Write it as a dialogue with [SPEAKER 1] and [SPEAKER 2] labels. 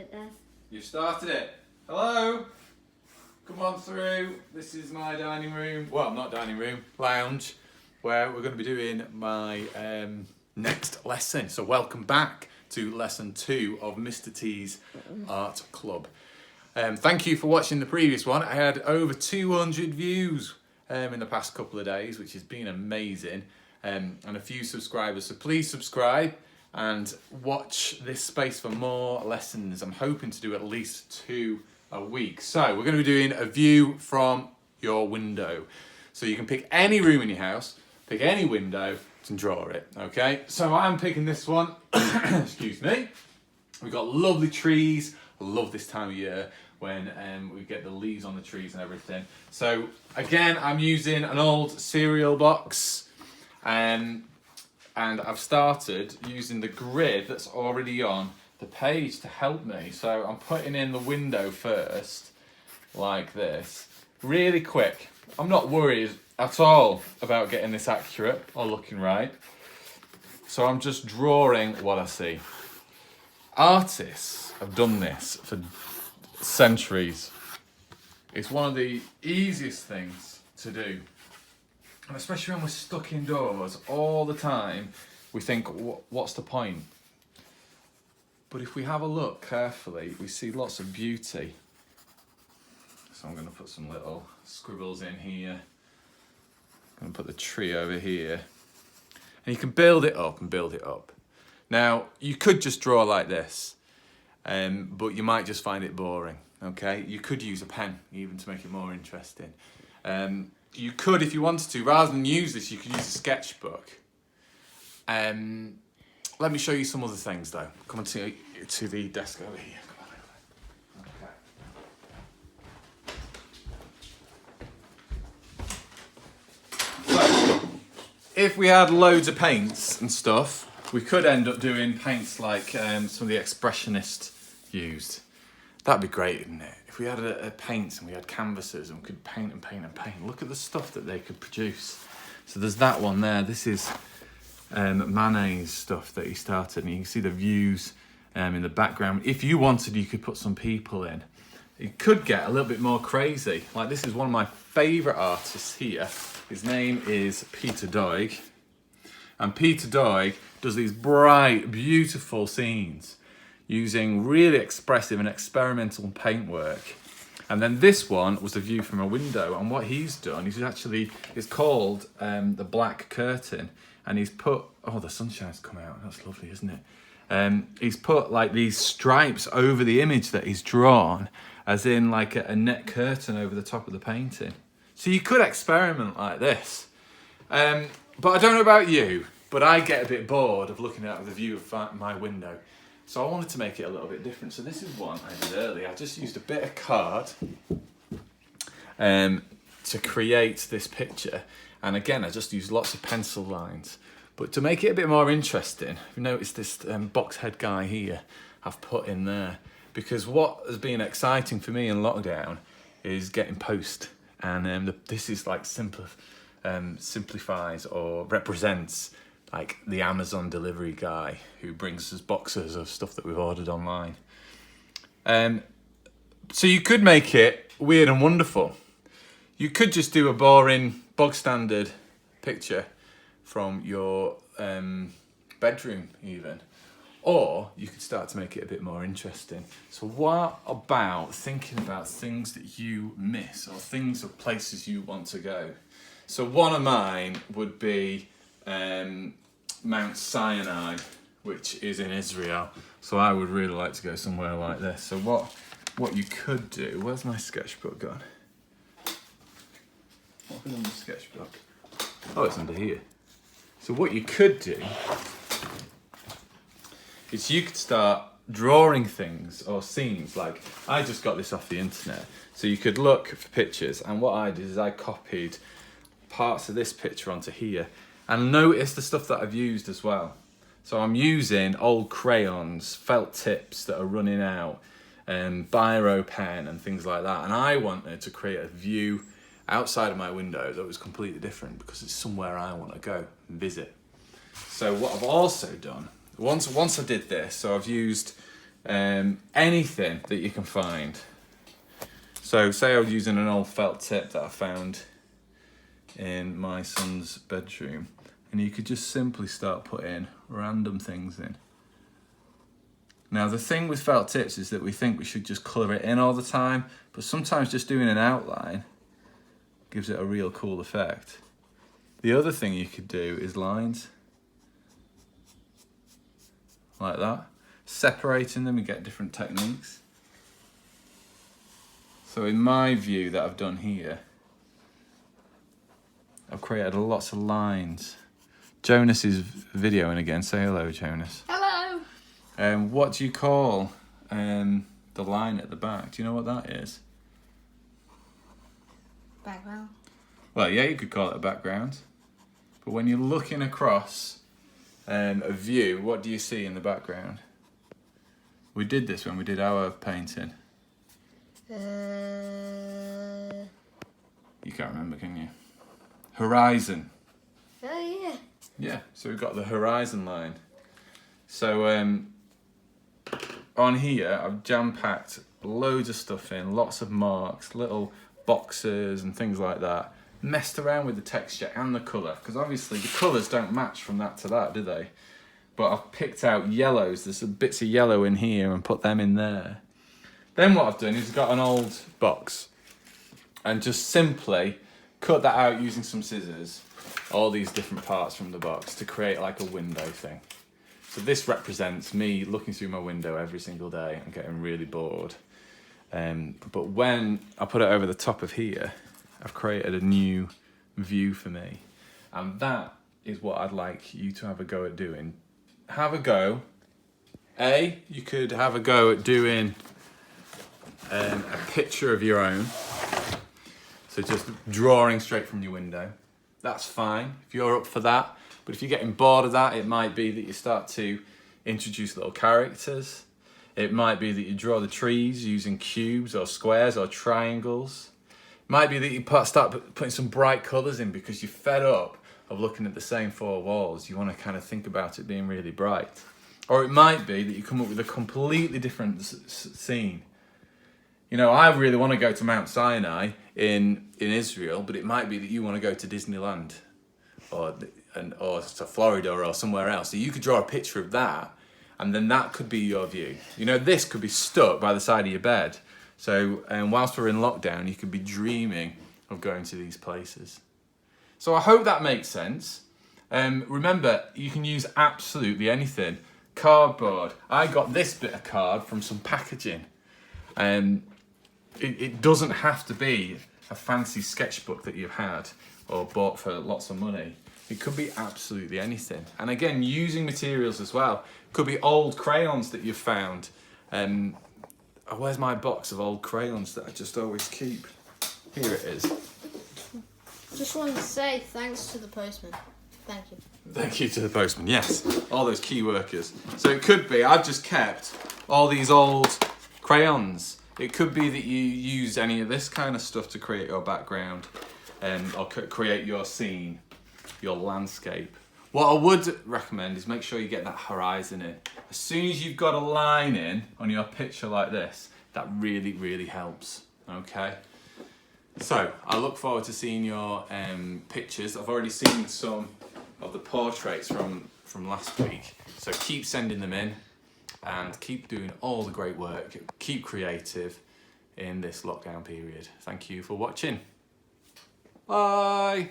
[SPEAKER 1] it, Des.
[SPEAKER 2] You started it. Hello? Come on through. This is my dining room. Well, not dining room, lounge, where we're going to be doing my next lesson. So welcome back to lesson 2 of Mr. T's Art Club. Thank you for watching the previous one. I had over 200 views in the past couple of days, which has been amazing, and a few subscribers. So please subscribe and watch this space for more lessons. I'm hoping to do at least 2 a week. So we're going to be doing a view from your window. So you can pick any room in your house, pick any window and draw it, okay? So I'm picking this one. Excuse me. We've got lovely trees. I love this time of year when we get the leaves on the trees and everything. So again, I'm using an old cereal box, and I've started using the grid that's already on the page to help me. So I'm putting in the window first, like this, really quick. I'm not worried at all about getting this accurate or looking right. So I'm just drawing what I see. Artists have done this for centuries. It's one of the easiest things to do. And especially when we're stuck indoors all the time, we think, what's the point? But if we have a look carefully, we see lots of beauty. So I'm going to put some little scribbles in here. I'm going to put the tree over here. And you can build it up and build it up. Now, you could just draw like this, but you might just find it boring, okay? You could use a pen even to make it more interesting. You could, if you wanted to, rather than use this, you could use a sketchbook. Let me show you some other things though. Come on to the desk over here. Come on over. Okay. So, if we had loads of paints and stuff, we could end up doing paints like some of the expressionists used. That'd be great, wouldn't it? If we had a paints and we had canvases and we could paint and paint and paint. Look at the stuff that they could produce. So there's that one there. This is Manet's stuff that he started, and you can see the views in the background. If you wanted, you could put some people in. It could get a little bit more crazy. Like, this is one of my favourite artists here. His name is Peter Doig. And Peter Doig does these bright, beautiful scenes using really expressive and experimental paintwork. And then this one was the view from a window. And what he's done, it's called The Black Curtain. And he's put, oh, the sunshine's come out. That's lovely, isn't it? He's put like these stripes over the image that he's drawn, as in like a net curtain over the top of the painting. So you could experiment like this. But I don't know about you, but I get a bit bored of looking out of the view of my window. So I wanted to make it a little bit different. So this is one I did earlier. I just used a bit of card to create this picture. And again, I just used lots of pencil lines. But to make it a bit more interesting, you notice this box head guy here I've put in there. Because what has been exciting for me in lockdown is getting post. And this is like simplifies or represents like the Amazon delivery guy who brings us boxes of stuff that we've ordered online. So you could make it weird and wonderful. You could just do a boring, bog standard picture from your bedroom even. Or you could start to make it a bit more interesting. So what about thinking about things that you miss or things or places you want to go? So one of mine would be Mount Sinai, which is in Israel. So I would really like to go somewhere like this. So what you could do, where's my sketchbook gone? What's in the sketchbook? Oh, it's under here. So what you could do is you could start drawing things or scenes. Like, I just got this off the internet. So you could look for pictures, and what I did is I copied parts of this picture onto here, and notice the stuff that I've used as well. So I'm using old crayons, felt tips that are running out, biro pen and things like that. And I wanted to create a view outside of my window that was completely different because it's somewhere I want to go and visit. So what I've also done, once I did this, so I've used anything that you can find. So say I was using an old felt tip that I found in my son's bedroom, and you could just simply start putting random things in. Now the thing with felt tips is that we think we should just colour it in all the time, but sometimes just doing an outline gives it a real cool effect. The other thing you could do is lines, like that, separating them and get different techniques. So in my view that I've done here, I've created lots of lines. Jonas is videoing again. Say hello, Jonas.
[SPEAKER 1] Hello.
[SPEAKER 2] What do you call the line at the back? Do you know what that is?
[SPEAKER 1] Background.
[SPEAKER 2] Well, yeah, you could call it a background. But when you're looking across a view, what do you see in the background? We did this when we did our painting. You can't remember, can you? Horizon.
[SPEAKER 1] Oh yeah.
[SPEAKER 2] Yeah, so we've got the horizon line. So on here, I've jam-packed loads of stuff in, lots of marks, little boxes and things like that. Messed around with the texture and the colour, because obviously the colours don't match from that to that, do they? But I've picked out yellows, there's some bits of yellow in here and put them in there. Then what I've done is got an old box and just simply cut that out using some scissors, all these different parts from the box to create like a window thing. So this represents me looking through my window every single day and getting really bored. But when I put it over the top of here, I've created a new view for me. And that is what I'd like you to have a go at doing. Have a go. You could have a go at doing a picture of your own. So just drawing straight from your window. That's fine if you're up for that. But if you're getting bored of that, it might be that you start to introduce little characters. It might be that you draw the trees using cubes or squares or triangles. It might be that you start putting some bright colours in because you're fed up of looking at the same four walls. You want to kind of think about it being really bright. Or it might be that you come up with a completely different scene. You know, I really want to go to Mount Sinai in Israel, but it might be that you want to go to Disneyland or to Florida or somewhere else. So you could draw a picture of that, and then that could be your view. You know, this could be stuck by the side of your bed. So whilst we're in lockdown, you could be dreaming of going to these places. So I hope that makes sense. Remember, you can use absolutely anything. Cardboard. I got this bit of card from some packaging. It doesn't have to be a fancy sketchbook that you've had or bought for lots of money. It could be absolutely anything. And again, using materials as well. It could be old crayons that you've found. Where's my box of old crayons that I just always keep? Here it is.
[SPEAKER 1] Just wanted to say thanks to the postman. Thank you.
[SPEAKER 2] Thank you to the postman, yes. All those key workers. So it could be, I've just kept all these old crayons. It could be that you use any of this kind of stuff to create your background or create your scene, your landscape. What I would recommend is make sure you get that horizon in. As soon as you've got a line in on your picture like this, that really, really helps, okay? So, I look forward to seeing your pictures. I've already seen some of the portraits from last week. So keep sending them in and keep doing all the great work. Keep creative in this lockdown period. Thank you for watching. Bye.